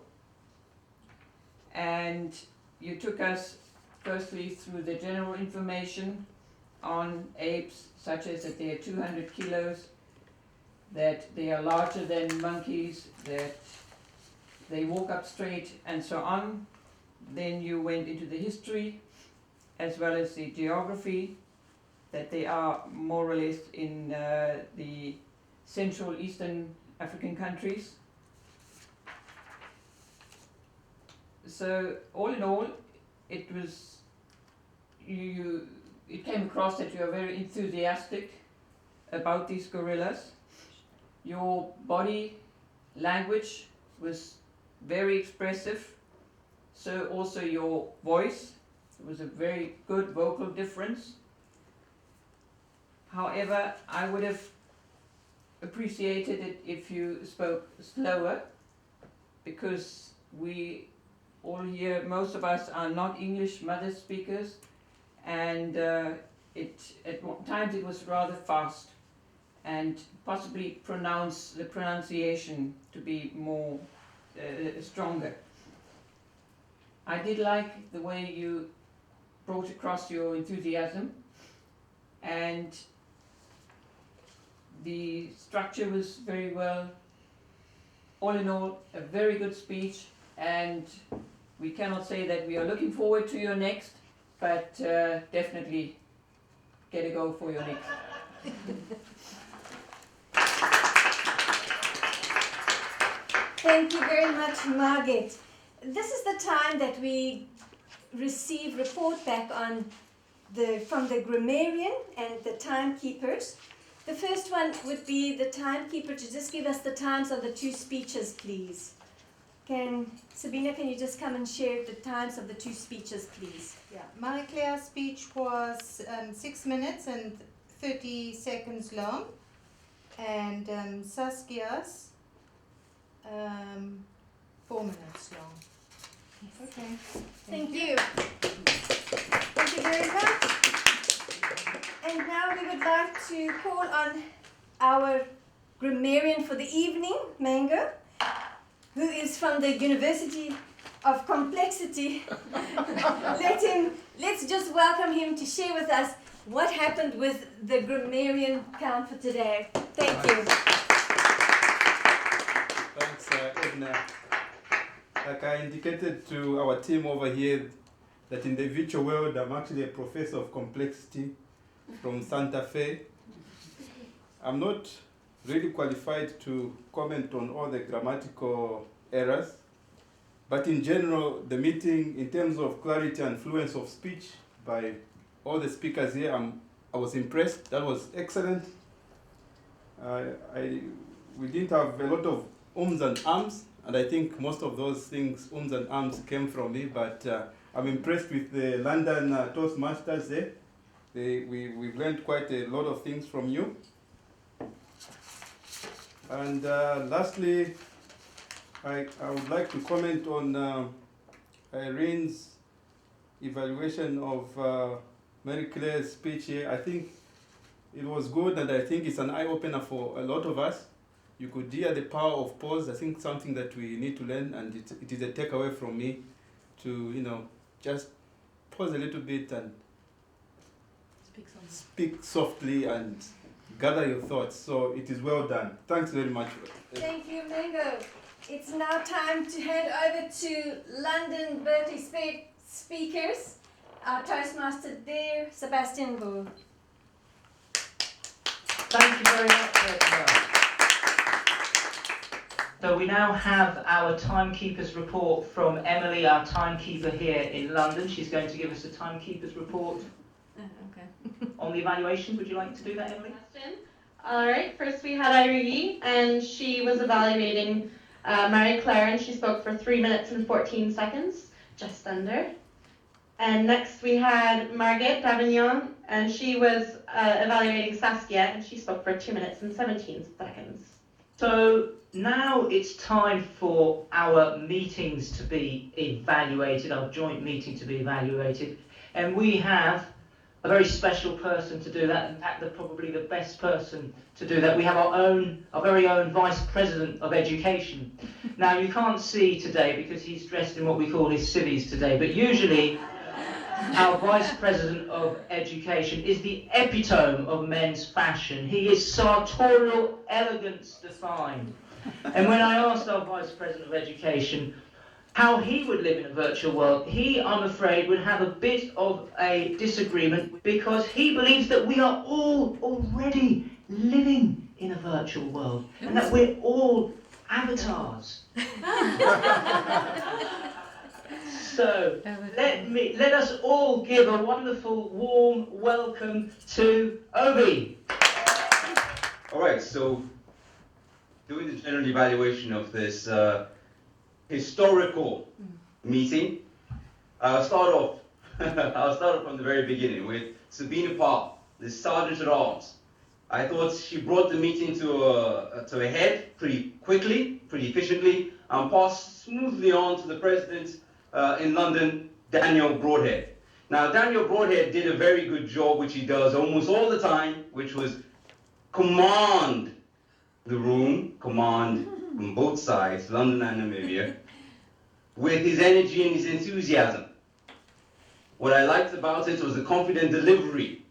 G: and you took us firstly through the general information on apes, such as that they are 200 kilos, that they are larger than monkeys, that they walk up straight, and so on. Then you went into the history as well as the geography, that they are more or less in the Central Eastern African countries. So all in all, it was it came across that you are very enthusiastic about these gorillas. Your body language was very expressive, so also your voice. It was a very good vocal difference. However, I would have appreciated it if you spoke slower, because we all here, most of us are not English mother speakers, and at times it was rather fast, and possibly the pronunciation to be more stronger. I did like the way you brought across your enthusiasm, and the structure was very well. All in all, a very good speech, and we cannot say that we are looking forward to your next, but definitely get a go for your next.
E: Thank you very much, Margit. This is the time that we receive report back on from the grammarian and the timekeepers. The first one would be the timekeeper to just give us the times of the two speeches, please. Sabina, can you just come and share the times of the two speeches, please?
H: Yeah, Marie Claire's speech was 6 minutes and 30 seconds long, and Saskia's 4 minutes long. Okay.
E: Thank you. Thank you very much. And now we would like to call on our grammarian for the evening, Mango, who is from the University of Complexity. Let's just welcome him to share with us what happened with the grammarian count for today. Thank you.
I: Thanks, Edna. Like I indicated to our team over here, that in the virtual world, I'm actually a professor of complexity from Santa Fe. I'm not really qualified to comment on all the grammatical errors, but in general, the meeting, in terms of clarity and fluence of speech, by all the speakers here. I was impressed. That was excellent. We didn't have a lot of ums and ahs, and I think most of those things, ums and ahs, came from me, but I'm impressed with the London Toastmasters there. We've learned quite a lot of things from you. And lastly, I would like to comment on Irene's evaluation of Mary Claire's speech here. I think it was good, and I think it's an eye-opener for a lot of us. You could hear the power of pause. I think something that we need to learn, and it is a takeaway from me to, just pause a little bit and speak softly and gather your thoughts. So it is well done. Thanks very much.
E: Thank you, Mango. It's now time to hand over to London Bertie speakers. Our Toastmaster there, Sebastian Bull.
F: Thank you very much, Edna. So we now have our timekeeper's report from Emily, our timekeeper here in London. She's going to give us a timekeeper's report on the evaluations. Would you like to do that, Emily?
O: All right, first we had Irene, and she was evaluating Marie Claire, and she spoke for 3 minutes and 14 seconds, just under. And next we had Margaret Davignon, and she was evaluating Saskia, and she spoke for 2 minutes and 17 seconds.
F: So now it's time for our meetings to be evaluated, our joint meeting to be evaluated, and we have a very special person to do that. In fact, probably the best person to do that. We have our very own Vice President of Education. Now you can't see today because he's dressed in what we call his civvies today, but usually our Vice President of Education is the epitome of men's fashion. He is sartorial elegance defined. And when I asked our Vice President of Education how he would live in a virtual world, he, I'm afraid, would have a bit of a disagreement because he believes that we are all already living in a virtual world and that we're all avatars. So let us all give a wonderful, warm welcome to Obi.
Q: All right, so doing the general evaluation of this historical meeting, I'll start off from the very beginning with Sabine Paul, the Sergeant at Arms. I thought she brought the meeting to a head pretty quickly, pretty efficiently, and passed smoothly on to the President in London, Daniel Broadhead. Now, Daniel Broadhead did a very good job, which he does almost all the time, which was command the room, command from both sides, London and Namibia, with his energy and his enthusiasm. What I liked about it was the confident delivery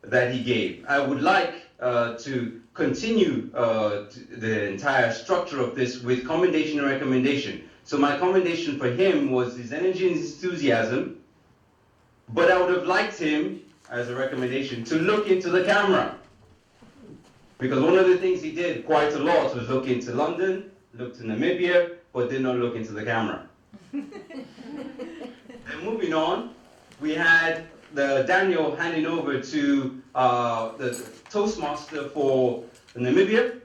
Q: that he gave. I would like to continue the entire structure of this with commendation and recommendation. So my commendation for him was his energy and his enthusiasm, but I would have liked him, as a recommendation, to look into the camera. Because one of the things he did quite a lot was look into London, look to Namibia, but did not look into the camera. Then moving on, we had Daniel handing over to the Toastmaster for Namibia,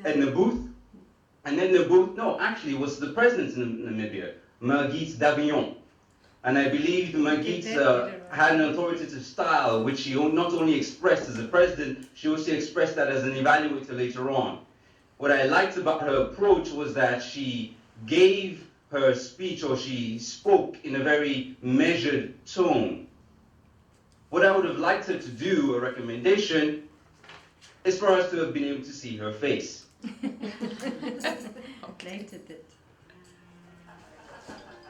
Q: Edna Booth. And then it was the president in Namibia, Margit Davignon. And I believe Margit had an authoritative style, which she not only expressed as a president, she also expressed that as an evaluator later on. What I liked about her approach was that she gave her speech, or she spoke in a very measured tone. What I would have liked her to do, a recommendation, is for us to have been able to see her face.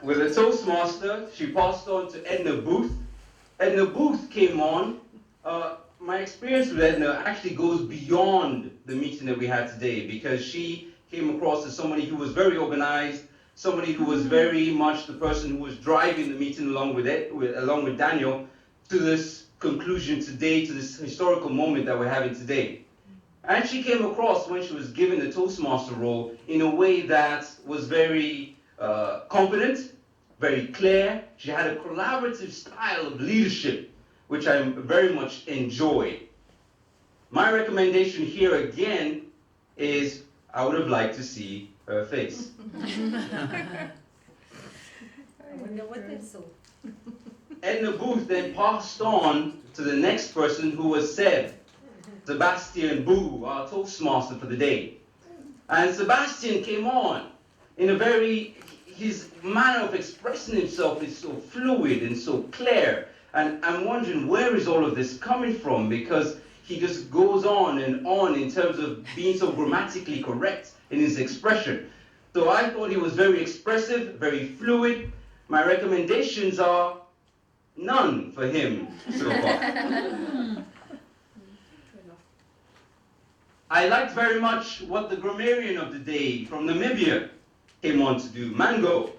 Q: With the Toastmaster, she passed on to Edna Booth. Edna Booth came on. My experience with Edna actually goes beyond the meeting that we had today, because she came across as somebody who was very organized, somebody who was very much the person who was driving the meeting along with Daniel to this conclusion today, to this historical moment that we're having today. And she came across, when she was given the Toastmaster role, in a way that was very confident, very clear. She had a collaborative style of leadership which I very much enjoy. My recommendation here again is I would have liked to see her face.
E: I wonder what they saw.
Q: Edna Booth then passed on to the next person, who was Sebastian Boo, our Toastmaster for the day. And Sebastian came on in a his manner of expressing himself is so fluid and so clear. And I'm wondering, where is all of this coming from? Because he just goes on and on in terms of being so grammatically correct in his expression. So I thought he was very expressive, very fluid. My recommendations are none for him so far. I liked very much what the grammarian of the day from Namibia came on to do, Mango.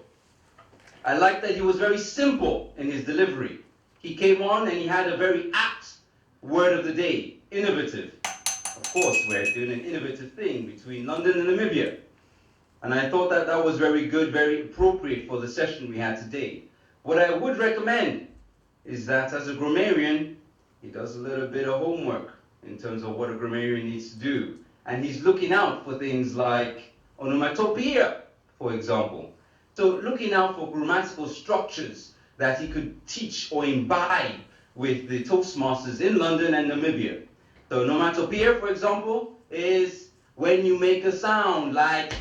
Q: I liked that he was very simple in his delivery. He came on and he had a very apt word of the day, innovative. Of course, we're doing an innovative thing between London and Namibia. And I thought that that was very good, very appropriate for the session we had today. What I would recommend is that as a grammarian, he does a little bit of homework in terms of what a grammarian needs to do. And he's looking out for things like onomatopoeia, for example. So looking out for grammatical structures that he could teach or imbibe with the Toastmasters in London and Namibia. So onomatopoeia, for example, is when you make a sound like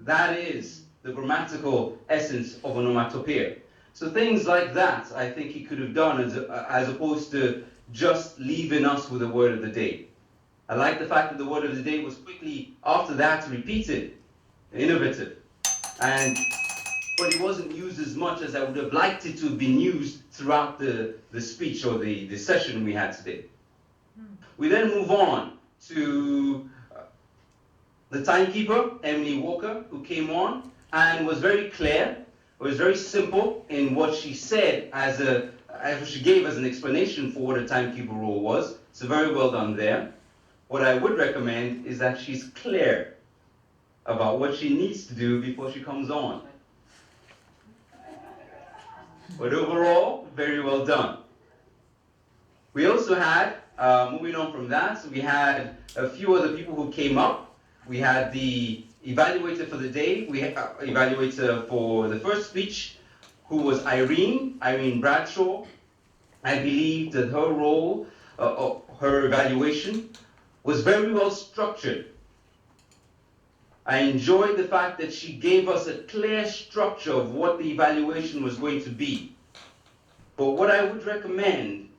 Q: that is the grammatical essence of onomatopoeia. So things like that, I think he could have done as opposed to just leaving us with the word of the day. I like the fact that the word of the day was quickly after that repeated, innovative. But it wasn't used as much as I would have liked it to have been used throughout the speech or the session we had today. We then move on to the timekeeper, Emily Walker, who came on and was very clear, was very simple in what she said as she gave as an explanation for what a timekeeper role was. So very well done there. What I would recommend is that she's clear about what she needs to do before she comes on. But overall, very well done. We also had, moving on from that, we had a few other people who came up. We had the evaluator for the day. We had evaluator for the first speech, who was Irene Bradshaw. I believe that her role, her evaluation, was very well structured. I enjoyed the fact that she gave us a clear structure of what the evaluation was going to be. But what I would recommend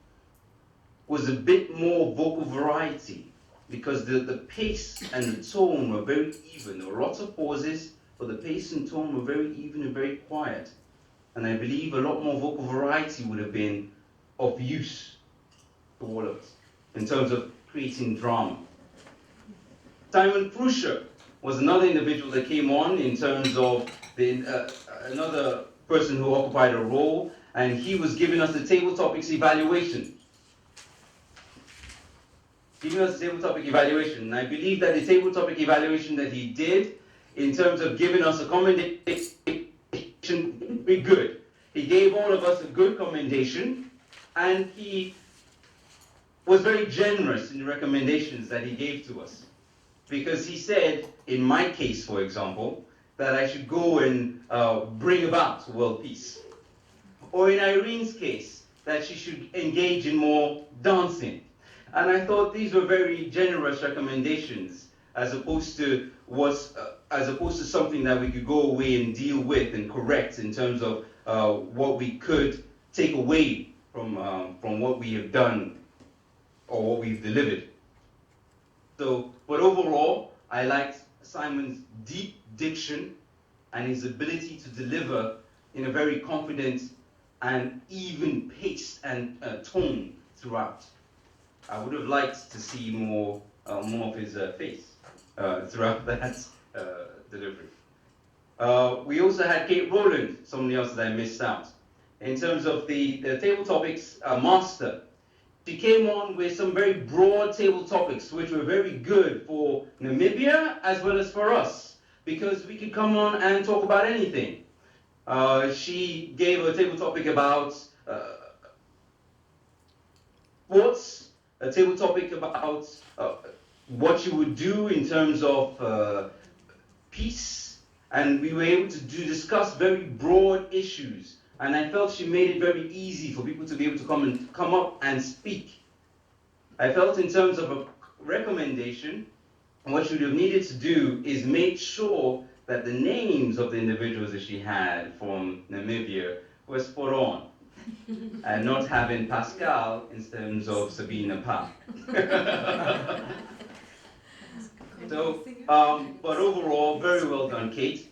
Q: was a bit more vocal variety, because the pace and the tone were very even. There were lots of pauses, but the pace and tone were very even and very quiet. And I believe a lot more vocal variety would have been of use to all of us in terms of creating drama. Simon Prusher was another individual that came on in terms of another person who occupied a role, and he was giving us the table topics evaluation. And I believe that the table topic evaluation that he did, in terms of giving us a commendation, very good. He gave all of us a good commendation, and he was very generous in the recommendations that he gave to us. Because he said, in my case, for example, that I should go and bring about world peace. Or in Irene's case, that she should engage in more dancing. And I thought these were very generous recommendations, as opposed to something that we could go away and deal with and correct in terms of what we could take away from what we have done or what we've delivered. So, but overall, I liked Simon's deep diction and his ability to deliver in a very confident and even pace and tone throughout. I would have liked to see more of his face throughout that delivery. We also had Kate Rowland, somebody else that I missed out. In terms of the table topics master, she came on with some very broad table topics, which were very good for Namibia as well as for us, because we could come on and talk about anything. She gave a table topic about sports, a table topic about what you would do in terms of peace, and we were able to discuss very broad issues. And I felt she made it very easy for people to be able to come up and speak. I felt in terms of a recommendation, what you would have needed to do is make sure that the names of the individuals that she had from Namibia were spot on, and not having Pascal in terms of Sabina Pa. So, but overall, very well done, Kate.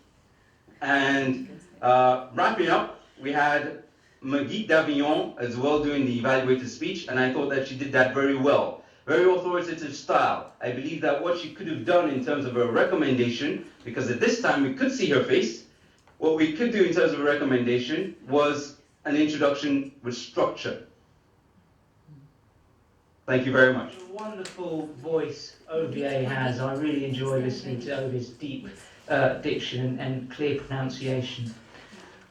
Q: And wrapping up, we had Maggie Davignon as well doing the evaluator speech, and I thought that she did that very well. Very authoritative style. I believe that what she could have done in terms of a recommendation, because at this time we could see her face, what we could do in terms of a recommendation was an introduction with structure. Thank you very much.
U: Wonderful voice OVA has. I really enjoy listening to OVA's deep diction and clear pronunciation.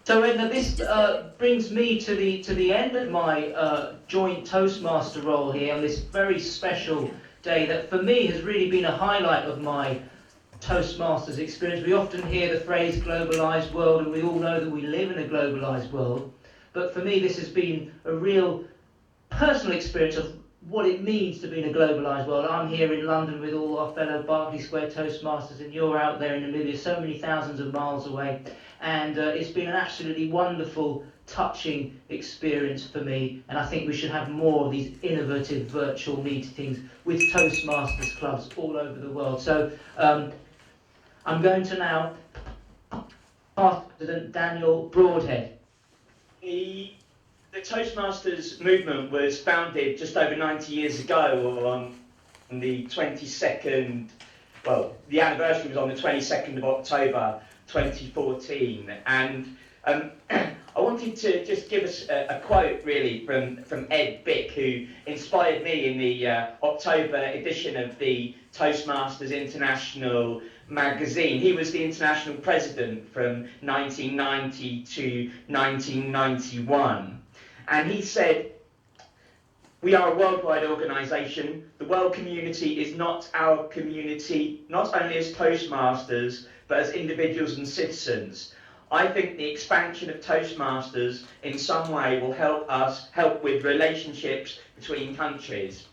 U: So Edna, this brings me to the end of my joint Toastmaster role here on this very special day that for me has really been a highlight of my Toastmasters experience. We often hear the phrase globalised world, and we all know that we live in a globalised world. But for me, this has been a real personal experience of what it means to be in a globalised world. I'm here in London with all our fellow Berkeley Square Toastmasters, and you're out there in Namibia, so many thousands of miles away. And it's been an absolutely wonderful, touching experience for me. And I think we should have more of these innovative virtual meetings with Toastmasters clubs all over the world. So I'm going to now pass to President Daniel Broadhead.
F: The Toastmasters movement was founded just over 90 years ago on the 22nd, well, the anniversary was on the 22nd of October 2014, and I wanted to just give us a quote really from Ed Bick, who inspired me in the October edition of the Toastmasters International magazine. He was the international president from 1990 to 1991, and he said, "We are a worldwide organisation. The world community is not our community, not only as Toastmasters, but as individuals and citizens. I think the expansion of Toastmasters in some way will help with relationships between countries."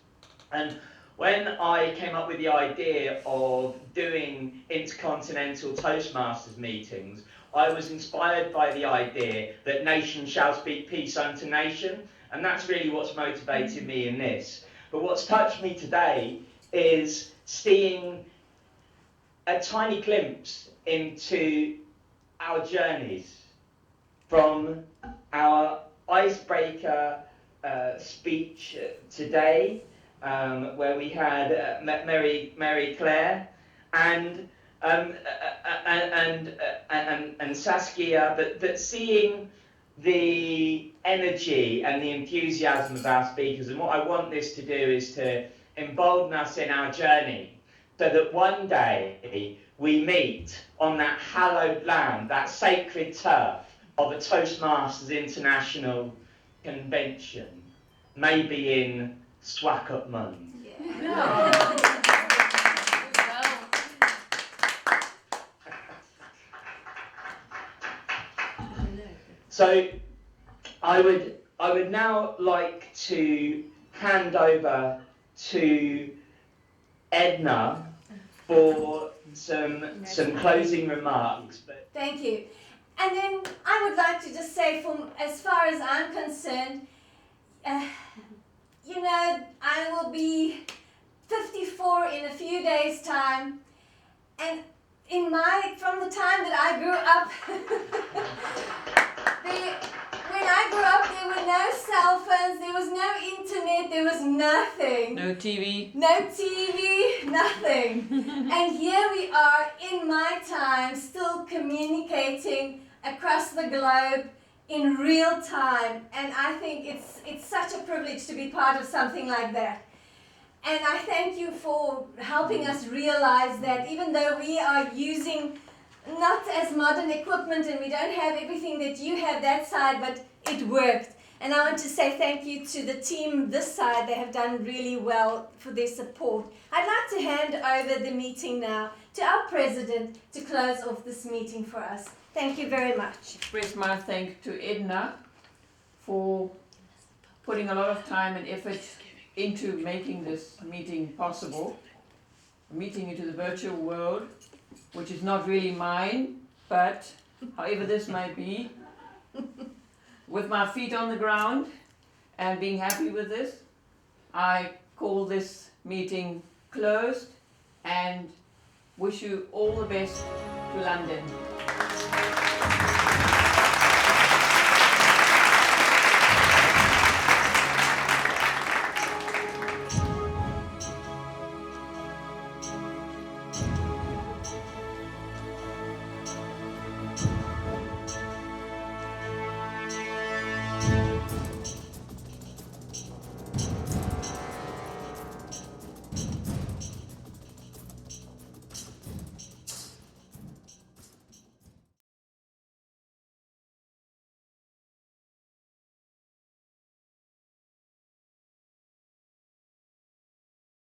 F: And when I came up with the idea of doing intercontinental Toastmasters meetings, I was inspired by the idea that nation shall speak peace unto nation, and that's really what's motivated me in this. But what's touched me today is seeing a tiny glimpse into our journeys from our icebreaker speech today, where we had Mary Claire and Saskia, but seeing the energy and the enthusiasm of our speakers. And what I want this to do is to embolden us in our journey, so that one day we meet on that hallowed land, that sacred turf of a Toastmasters International Convention, maybe in Swakopmund.
E: Yeah.
F: So I would now like to hand over to Edna for some closing remarks.
E: Thank you. And then I would like to just say, as far as I'm concerned, you know, I will be 54 in a few days' time, and from the time that I grew up, when I grew up, there were no cell phones, there was no internet, there was nothing.
G: No TV.
E: No TV, nothing. And here we are in my time, still communicating across the globe in real time. And I think it's such a privilege to be part of something like that. And I thank you for helping us realize that even though we are using not as modern equipment and we don't have everything that you have that side, but it worked. And I want to say thank you to the team this side. They have done really well for their support. I'd like to hand over the meeting now to our president to close off this meeting for us. Thank you very much.
G: Express my thanks to Edna for putting a lot of time and effort into making this meeting possible. Meeting into the virtual world, which is not really mine, but however this might be, with my feet on the ground and being happy with this, I call this meeting closed and wish you all the best to London.